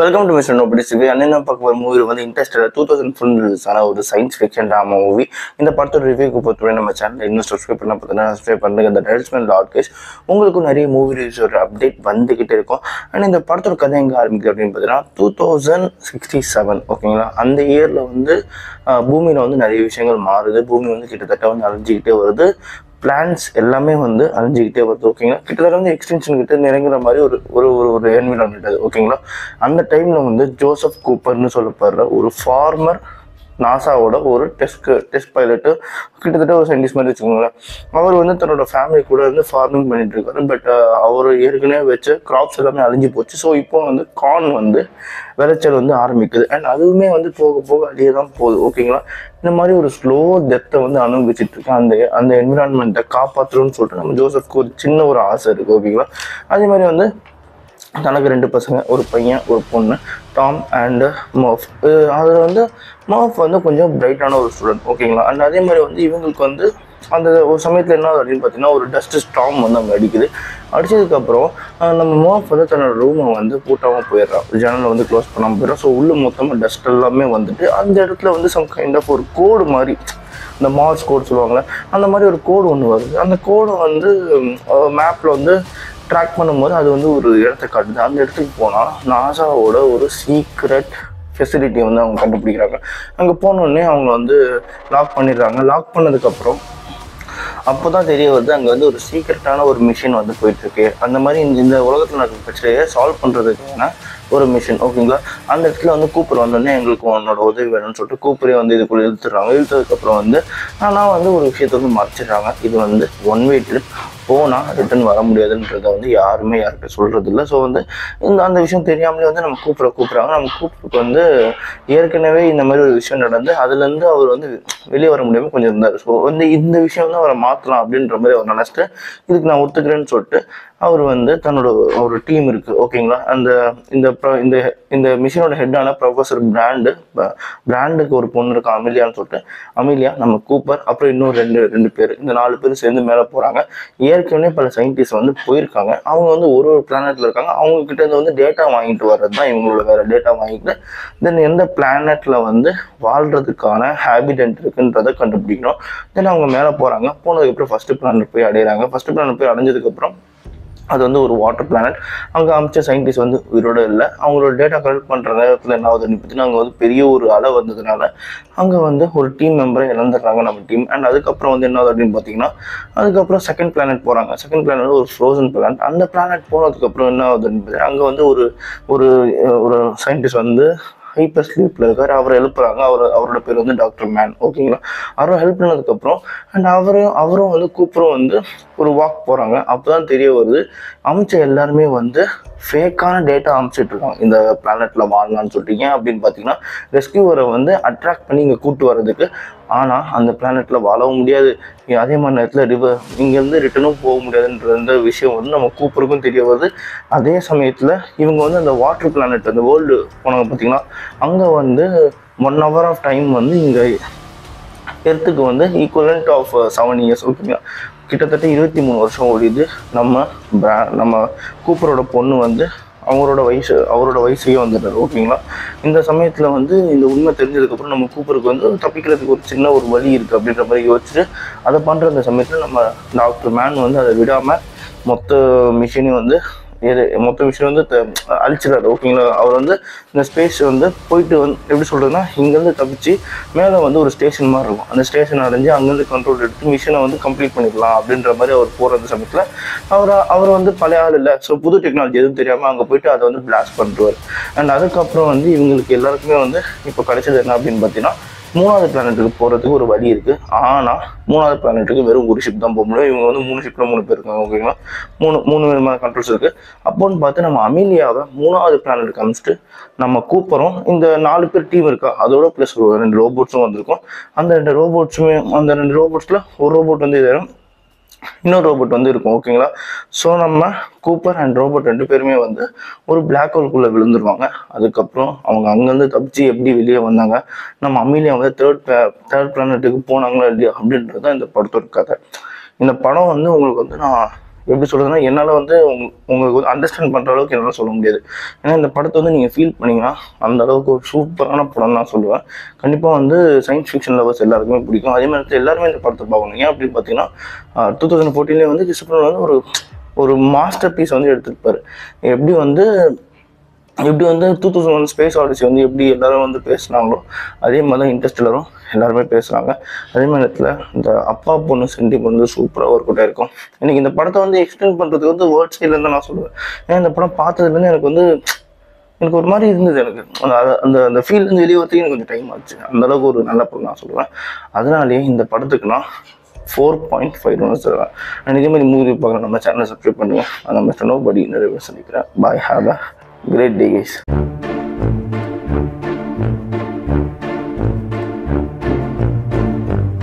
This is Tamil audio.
Welcome to mister nobody CV. அண்ணன் பார்க்க ஒரு மூவி வந்து இன்ட்ரெஸ்டட் 2000 ரிலீஸான ஒரு சயின்ஸ் ஃபிக்ஷன் ட்ராமா மூவி. இந்த படத்தோட ரிவ்யூக்கு பொறுத்தவரை நம்ம சேனல் இன்னும் சப்ஸ்கிரைப் பண்ண பார்த்தீங்கன்னா சப்ஸ்கிரைப் பண்ணுங்க. இந்த டைரக்ஷன் லாட்கேஷ் உங்களுக்கும் நிறைய மூவி ரிவ்யூஸ் ஒரு அப்டேட் வந்துகிட்டே இருக்கும். அண்ட் இந்த படத்தோட கதை எங்கே ஆரம்பிக்குது அப்படின்னு பார்த்தீங்கன்னா 2067 ஓகேங்களா. அந்த இயரில் வந்து பூமியில் வந்து நிறைய விஷயங்கள் மாறுது. பூமி வந்து கிட்டத்தட்ட வந்து அழிஞ்சிக்கிட்டே வருது. பிளான்ஸ் எல்லாமே வந்து அழிஞ்சிக்கிட்டே வருது ஓகேங்களா. கிட்டத்தட்ட வந்து எக்ஸ்டென்ஷன் கிட்ட நெருங்குற மாதிரி ஒரு ஒரு ஒரு என்விரான்மெண்ட் அது ஓகேங்களா. அந்த டைமில் வந்து ஜோசப் கூப்பர்னு சொல்லப்படுற ஒரு ஃபார்மர் நாசாவோட ஒரு டெஸ்ட் பைலட்டு, கிட்டத்தட்ட ஒரு சயின்டிஸ்ட் மாதிரி வச்சுக்கோங்களேன். அவர் வந்து தன்னோட ஃபேமிலி கூட வந்து ஃபார்மிங் பண்ணிட்டு இருக்காரு. பட் அவர் ஏற்கனவே வச்ச கிராப்ஸ் எல்லாமே அழிஞ்சு போச்சு. ஸோ இப்போ வந்து கார்ன் வந்து விளைச்சல் வந்து ஆரம்பிக்குது. அண்ட் அதுவுமே வந்து போக போக அழிய தான் போகுது ஓகேங்களா. இந்த மாதிரி ஒரு ஸ்லோ டெத்தை வந்து அனுபவிச்சுட்டு இருக்கேன். அந்த என்விரான்மெண்ட்டை காப்பாற்றணும்னு சொல்லிட்டு நம்ம ஜோசப்க்கு ஒரு சின்ன ஒரு ஆசை இருக்குது ஓகேங்களா. அதே மாதிரி வந்து தனக்கு 2 பசங்க, ஒரு பையன் ஒரு பொண்ணு, டாம் அண்டு மர்ஃப். அதில் வந்து மர்ஃப் வந்து கொஞ்சம் பிரைட்டான ஒரு ஸ்டூடெண்ட் ஓகேங்களா. அண்ட் அதே மாதிரி வந்து இவங்களுக்கு வந்து அந்த ஒரு சமயத்தில் என்ன அப்படின்னு பார்த்தீங்கன்னா ஒரு டஸ்ட் ஸ்டார்ம் வந்து அங்கே அடிக்குது. அடித்ததுக்கப்புறம் நம்ம மர்ஃப் வந்து தன்னோட ரூமை வந்து பூட்டாமல் போயிடுறான், ஜன்னலை வந்து க்ளோஸ் பண்ணாமல் போயிடுறான். ஸோ உள்ளே மொத்தமாக டஸ்ட் எல்லாமே வந்துட்டு அந்த இடத்துல வந்து சம் கைண்ட் ஆஃப் ஒரு கோடு மாதிரி, இந்த மார்ஸ் கோடு சொல்லுவாங்களே, அந்த மாதிரி ஒரு கோடு ஒன்று வருது. அந்த கோடு வந்து மேப்பில் வந்து ட்ராக் பண்ணும்போது அது வந்து ஒரு இடத்த காட்டுது. அந்த இடத்துக்கு போனால் நாசாவோட ஒரு சீக்ரெட் ஃபெசிலிட்டியை வந்து அவங்க கண்டுபிடிக்கிறாங்க. அங்கே போனோடனே அவங்க வந்து லாக் பண்ணிடுறாங்க. லாக் பண்ணதுக்கப்புறம் அப்போ தான் தெரிய வருது அங்கே வந்து ஒரு சீக்ரெட்டான ஒரு மிஷின் வந்து போயிட்டுருக்கு. அந்த மாதிரி இந்த உலகத்தில் நடக்கிற பிரச்சனையை சால்வ் பண்ணுறதுக்கான ஒரு மிஷின் ஓகேங்களா. அந்த இடத்துல வந்து கூப்பர் வந்தோடனே எங்களுக்கு உன்னோட உதவி வேணும்னு சொல்லிட்டு கூப்பரே வந்து இதுக்குள்ளே இழுத்துடுறாங்க. இழுத்ததுக்கப்புறம் வந்து ஆனால் வந்து ஒரு விஷயத்த வந்து மறைச்சிடுறாங்க. இது வந்து ஒன் வே ட்ரிப், போனால் ரிட்டர்ன் வர முடியாதுன்றதை வந்து யாருமே யார்கிட்ட சொல்கிறது இல்லை. ஸோ வந்து அந்த விஷயம் தெரியாமலே வந்து நம்ம கூப்பிட்றாங்க. நம்ம கூப்பிட்டு வந்து ஏற்கனவே இந்த மாதிரி ஒரு விஷயம் நடந்து அதுலேருந்து அவர் வந்து வெளியே வர முடியாமல் கொஞ்சம் இருந்தார். ஸோ வந்து இந்த விஷயம் வந்து அவரை மாற்றலாம் அப்படின்ற மாதிரி அவர் நினச்சிட்டு இதுக்கு நான் ஒத்துக்கிறேன்னு சொல்லிட்டு அவர் வந்து தன்னோட ஒரு டீம் இருக்குது ஓகேங்களா. இந்த மிஷினோட ஹெட்டான ப்ரொஃபஸர் பிராண்டுக்கு ஒரு பொண்ணு இருக்கு அமிலியான்னு சொல்லிட்டு, அமிலியா, நம்ம கூப்பர், அப்புறம் இன்னும் ரெண்டு பேர், இந்த 4 பேர் சேர்ந்து மேலே போகிறாங்க. ஏற்கனவே பல சயின்டிஸ்ட் வந்து போயிருக்காங்க. அவங்க வந்து ஒரு பிளானெட்டில் இருக்காங்க. அவங்க கிட்ட இருந்து வந்து டேட்டா வாங்கிட்டு வர்றது தான் இவங்களோட வேறு. டேட்டா வாங்கிட்டு தென் எந்த பிளானெட்டில் வந்து வாழ்கிறதுக்கான ஹேபிடன்ட் இருக்குன்றதை கண்டுபிடிக்கணும். தென் அவங்க மேலே போகிறாங்க. போனதுக்கப்புறம் ஃபஸ்ட்டு பிளானட் போய் அடையிறாங்க. ஃபஸ்ட்டு பிளானட் போய் அடைஞ்சதுக்கப்புறம் அது வந்து ஒரு வாட்டர் பிளானட். அங்கே அமைச்ச சயின்டிஸ்ட் வந்து உயிரோட இல்லை. அவங்களோட டேட்டா கலெக்ட் பண்ணுற நேரத்தில் என்ன ஆகுதுன்னு பார்த்தீங்கன்னா அங்கே வந்து பெரிய ஒரு அலை வந்ததுனால அங்கே வந்து ஒரு டீம் மெம்பரை இழந்துடுறாங்க நம்ம டீம். அண்ட் அதுக்கப்புறம் வந்து என்ன ஆகுது அப்படின்னு பார்த்தீங்கன்னா அதுக்கப்புறம் செகண்ட் பிளானட் போகிறாங்க. செகண்ட் பிளானட் ஒரு ஃப்ரோசன் பிளானட். அந்த பிளானட் போனதுக்கப்புறம் என்ன ஆகுதுன்னு பார்த்தீங்கன்னா அங்கே வந்து ஒரு சயின்டிஸ்ட் வந்து ஹைப்பர் ஸ்லீப்பில் இருக்கார். அவரை எழுப்புறாங்க. அவரோட பேர் வந்து டாக்டர் மேன் ஓகேங்களா. அவரும் ஹெல்ப் பண்ணதுக்கப்புறம் அண்ட் அவரும் வந்து கூப்பரும் வந்து ஒரு வாக் போகிறாங்க. அப்போ தான் தெரிய வருது அமைச்ச எல்லாருமே வந்து ஃபேக்கான டேட்டா அமைச்சிட்டு இருக்காங்க இந்த பிளானெட்டில் வாழலான்னு சொல்லிட்டு. ஏன் அப்படின்னு பார்த்தீங்கன்னா ரெஸ்கியூவரை வந்து அட்ராக்ட் பண்ணி இங்கே கூப்பிட்டு வர்றதுக்கு. ஆனால் அந்த பிளானெட்டில் வாழவும் முடியாது. அதே மாதிரி நேரத்தில் இங்கேருந்து ரிட்டனும் போக முடியாதுன்ற விஷயம் வந்து நம்ம கூப்பருக்கும் தெரிய வருது. அதே சமயத்தில் இவங்க வந்து அந்த வாட்டர் பிளானட் அந்த வேர்ல்டு போனாங்க பார்த்தீங்கன்னா அங்கே வந்து 1 hour ஆஃப் டைம் வந்து இங்கே எர்த்துக்கு வந்து ஈக்குவலண்ட் ஆஃப் 7 years ஓகேங்களா. கிட்டத்தட்ட 23 வருஷம் ஓடிது. நம்ம கூப்பரோட பொண்ணு வந்து அவரோட வயசையே வந்துட்டார் ஓகேங்களா. இந்த சமயத்தில் வந்து இந்த உண்மை தெரிஞ்சதுக்கப்புறம் நம்ம கூப்பருக்கு வந்து தப்பிக்கிறதுக்கு ஒரு சின்ன ஒரு வழி இருக்குது அப்படின்ற மாதிரி யோசிச்சுட்டு அதை பண்ணுற அந்த சமயத்தில் நம்ம டாக்டர் மேன் வந்து அதை விடாமல் மொத்த மிஷினையும் வந்து அழிச்சிடாரு ஓகேங்களா. அவர் வந்து இந்த ஸ்பேஸ் வந்து போயிட்டு வந்து எப்படி சொல்கிறதுன்னா இங்கேருந்து தப்பிச்சு மேலே வந்து ஒரு ஸ்டேஷன் மாதிரி இருக்கும். அந்த ஸ்டேஷன் அடைஞ்சு அங்கேருந்து கண்ட்ரோல் எடுத்து மிஷினை வந்து கம்ப்ளீட் பண்ணிடலாம் அப்படின்ற மாதிரி அவர் போகிற சமயத்தில் அவர் வந்து பழைய ஆள் இல்லை. ஸோ புது டெக்னாலஜி எதுவும் தெரியாமல் அங்கே போயிட்டு அதை வந்து பிளாஸ்ட் பண்ணுறாரு. அண்ட் அதுக்கப்புறம் வந்து இவங்களுக்கு எல்லாருக்குமே வந்து இப்போ கிடைச்சது என்ன அப்படின்னு பார்த்தீங்கன்னா 3வது பிளானட்டுக்கு போகிறதுக்கு ஒரு வழி இருக்குது. ஆனால் 3வது பிளானட்டுக்கு வெறும் ஒரு ஷிப் தான் போக முடியும். இவங்க வந்து 3 ஷிப்பில் 3 பேர் இருக்காங்க ஓகேங்களா. மூணு விதமான கண்ட்ரோல்ஸ் இருக்குது. அப்போன்னு பார்த்து நம்ம அமிலியாவை 3வது பிளானட்டுக்கு அனுப்பிச்சிட்டு நம்ம கூப்பரும் இந்த 4 பேர் டீம் இருக்கா அதோட ப்ளஸ் 2 ரோபோட்ஸும் வந்திருக்கும். அந்த 2 ரோபோட்ஸில் ஒரு ரோபோட் வந்து இது இன்னொரு ரோபோட் வந்து இருக்கும் ஓகேங்களா. ஸோ நம்ம கூப்பர் அண்ட் ரோபோட் 2 பேருமே வந்து ஒரு பிளாக் ஹோல்குள்ளே விழுந்துருவாங்க. அதுக்கப்புறம் அவங்க அங்கேருந்து தப்பிச்சு எப்படி வெளியே வந்தாங்க, நம்ம அமிலியா வந்து தேர்ட் பிளானட்டுக்கு போனாங்களா இல்லையா அப்படின்றது தான் இந்த படத்தோட கதை. இந்த படம் வந்து உங்களுக்கு வந்து நான் எப்படி சொல்கிறதுனா என்னால் வந்து உங்களுக்கு வந்து அண்டர்ஸ்டாண்ட் பண்ணுற அளவுக்கு என்னால் சொல்ல முடியாது. ஏன்னா இந்த படத்தை வந்து நீங்கள் ஃபீல் பண்ணிங்கன்னா அந்த அளவுக்கு ஒரு சூப்பரான படம் தான் சொல்லுவேன். கண்டிப்பாக வந்து சயின்ஸ் ஃபிக்ஷன் லவர்ஸ் எல்லாருக்குமே பிடிக்கும். அதே மாதிரி எல்லாருமே இந்த படத்தை பார்க்கணும். ஏன் அப்படின்னு பார்த்தீங்கன்னா 2014 வந்து கிறிஸ்டோபர் வந்து ஒரு மாஸ்டர் பீஸ் வந்து எடுத்திருப்பாரு. எப்படி வந்து 2001 ஸ்பேஸ் ஆடிசி வந்து எப்படி எல்லாரும் வந்து பேசுனாங்களோ அதே மாதிரி தான் இன்டர்ஸ்டெல்லரும் எல்லாருமே பேசுகிறாங்க. அதே மாதிரி இடத்துல இந்த அப்பா பொண்ணு சென்டிமெண்ட் வந்து சூப்பராக ஒர்க் அவுட் ஆயிருக்கும். எனக்கு இந்த படத்தை வந்து எக்ஸ்பிளைன் பண்ணுறதுக்கு வந்து வேர்ட் சைடில் தான் நான் சொல்லுவேன். ஏன்னா இந்த படம் பார்த்ததுலேருந்து எனக்கு ஒரு மாதிரி இருந்தது. எனக்கு அந்த அந்த ஃபீல்லேருந்து வெளியே வரதுக்கு எனக்கு கொஞ்சம் டைம் ஆச்சு. அந்தளவுக்கு ஒரு நல்ல படம் நான் சொல்லுவேன். அதனாலேயே இந்த படத்துக்கு நான் 4.5 தருவேன். நான் இதே மாதிரி மூவி பார்க்குறேன். நம்ம சேனலை சப்ஸ்கிரைப் பண்ணுவேன். நம்ம நோபடி நிறைய சந்திக்கிறேன். Bye, have a great day, guys.